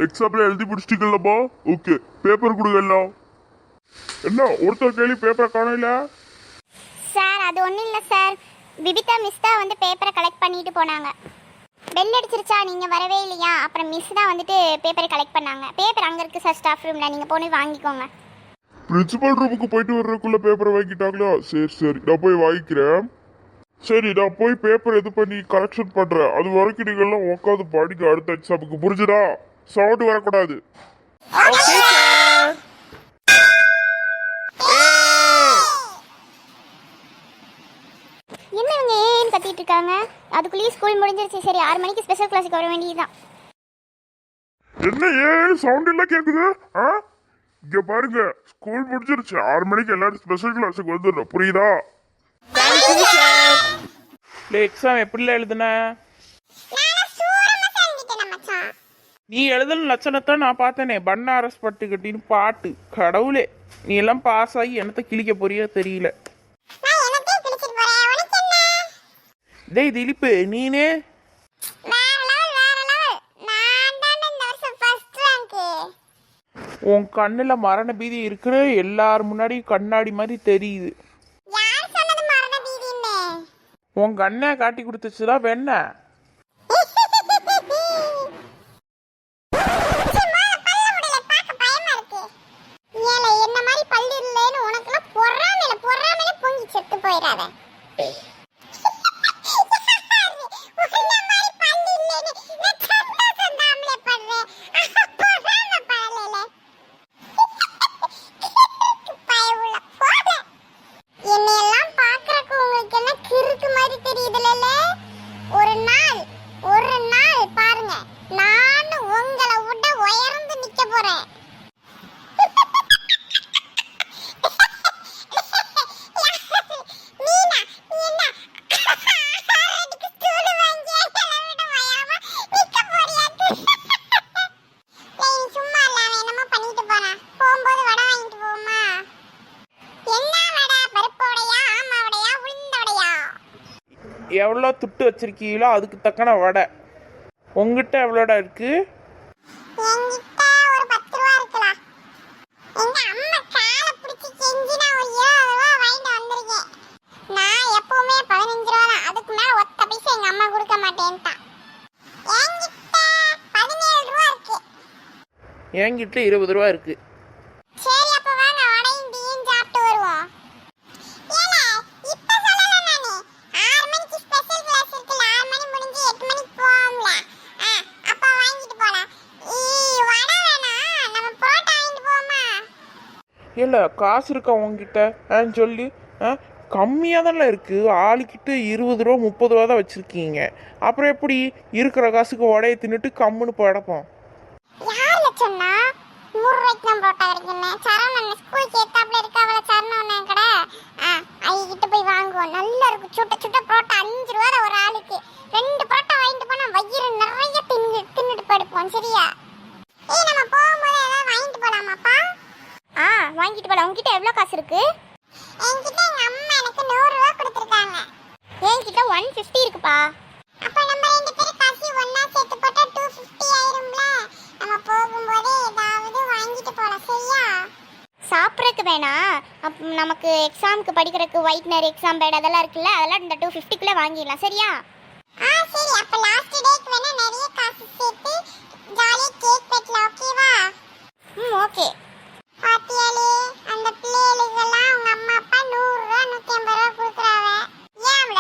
எக்ஸாம்ல எழுதி முடிச்சிட்டீங்களா? ஓகே, பேப்பர் கொடுக்கலாம். என்ன ஒருத்தர் கேள்வி பேப்பரை காணல? சார் அது ஒன்றும் இல்லை சார், விபிதா மிஸ் தான் வந்து பேப்பரை கலெக்ட் பண்ணிட்டு போனாங்க. பெல் அடிச்சிருச்சா, நீங்கள் வரவே இல்லையா? அப்புறம் மிஸ் தான் வந்துட்டு பேப்பரை கலெக்ட் பண்ணாங்க. பேப்பர் அங்கே இருக்குது சார், ஸ்டாஃப் ரூமில், நீங்கள் போய் வாங்கிக்கோங்க. பிரின்சிபல் ரூமுக்கு போயிட்டு வர்றதுக்குள்ள பேப்பரை வாங்கிட்டாங்களா? சரி சரி, நான் போய் வாங்கிக்கிறேன். சரி, நான் போய் பேப்பர் இது பண்ணி கலெக்ஷன் பண்றேன். அது வரைக்கும் நீங்க எல்லாம் உட்காந்து படிக்க அடுத்த எக்ஸாமுக்கு. புரிஞ்சுதா? சவுண்ட் வரக்கூடாது. என்ன இவங்க ஏன்னு கத்திட்டு இருக்காங்க? அதுக்குள்ளேயே ஸ்கூல் முடிஞ்சிருச்சு. சரி, 6 மணிக்கு ஸ்பெஷல் கிளாஸுக்கு வர வேண்டியதுதான். என்ன சவுண்ட் எல்லாம் கேக்குது? இங்க பாருங்க, ஸ்கூல் முடிஞ்சிருச்சு. 6 மணிக்கு எல்லாரும் ஸ்பெஷல் கிளாஸுக்கு வந்துடணும். புரியுதா? எக்ஸாம் எப்படில எழுதுன? நீ எழுதல லட்சணத்தை நான் பார்த்தேனே. பன்னாரஸ் பட்டுக்கட்டின்னு பாட்டு. கடவுளே, நீ எல்லாம் பாஸ் ஆகி என்னத்தை கிழிக்க போறியோ தெரியல. டேய் திலீப்பு, நீனே உன் கண்ணுல மரண பீதி இருக்கிற எல்லாரும் முன்னாடி கண்ணாடி மாதிரி தெரியுது. உன் கண்ணை காட்டி கொடுத்துச்சுதான் வெண்ண. எவ்வளோ துட்டு வச்சிருக்கீங்களோ அதுக்கு தக்கன வடை. உங்ககிட்ட எவ்வளோடா இருக்கு? என்கிட்ட 20 ரூபா இருக்கு. இல்லை காசு இருக்கா உங்ககிட்ட? சொல்லி கம்மியாக தானே இருக்குது. ஆளுக்கிட்ட 20 ரூபா 30 ரூபா தான் வச்சுருக்கீங்க. அப்புறம் எப்படி இருக்கிற காசுக்கு உடையை தின்னுட்டு கம்முன்னு போடப்போம்? நல்லா இருக்கும். சுட்ட சுட்ட புரோட்டா 5 ரூபா ஒரு ஆளுக்கு. 2 புரோட்டா வாங்கிட்டு போனா வயிறு நிறைய தின்னுட்டு படுப்போம். சரியா? நம்ம போகும்போது ஏதாவது வாங்கிட்டு போலாமாப்பா? வாங்கிட்டு போலாம். உங்ககிட்ட எவ்வளவு காசு இருக்கு? என்கிட்ட எங்க அம்மா எனக்கு 100 ரூபா கொடுத்திருக்காங்க. என்கிட்ட 150 இருக்குப்பா. அப்ப நம்ம ரெண்டு பேரும் காசு ஒண்ணா சேர்த்து போட்டா 250 ஆயிரும்ல. நம்ம போகும்போது ஏதாவது வாங்கிட்டு போலாம். சரியா? சாப்பிட்றதுக்கு வேணாம், நமக்கு எக்ஸாமுக்கு படிக்கிறதுக்கு ஒயிட்னர், எக்ஸாம் பேட் அதெல்லாம் இருக்குல்ல, அதெல்லாம் இந்த 250க்குள்ள வாங்கிடலாம். சரியா? சரி. அப்ப லாஸ்ட் டேக்கு வேணா நிறைய காசு சேர்த்து ஜாலியா கேக் வெட்டலாம். ஓகேவா? ஓகே. பாத்தியாலே அந்த பிள்ளைகளுக்கெல்லாம் அவங்க அம்மா அப்பா 100 ரூபா 150 ரூபா கொடுக்குறாங்க. ஏன்ல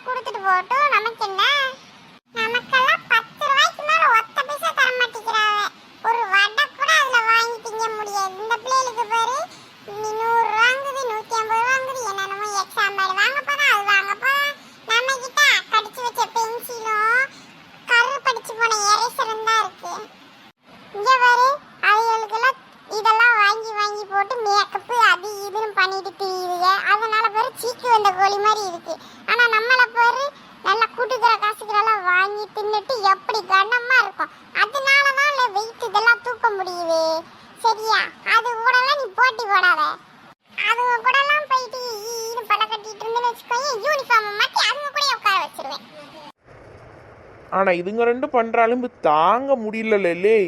கொடுத்துட்டு போட்டும், நமக்கு என்ன? நமக்கெல்லாம் 10 ரூபாய்க்கு மேல ஒத்த பைசா தர மாட்டேங்கிறாங்க. ஒரு வடை கூட அதுல வாங்கி திங்க முடியாது. இந்த பிள்ளைகளுக்கு பாரு, 100 வாங்குது 150 வாங்குது. என்னென்னமோ எக்ஸாம் பேட் வாங்க போறா, அது வாங்க போறா. நம்ம கிட்ட கடிச்சு வச்ச பென்சிலும் கரு படிச்சு போன எரேசரும் தான் இருக்கு. ஆனால் இதுங்க ரெண்டும் பண்ணுற அலும்பு தாங்க முடியலல்லே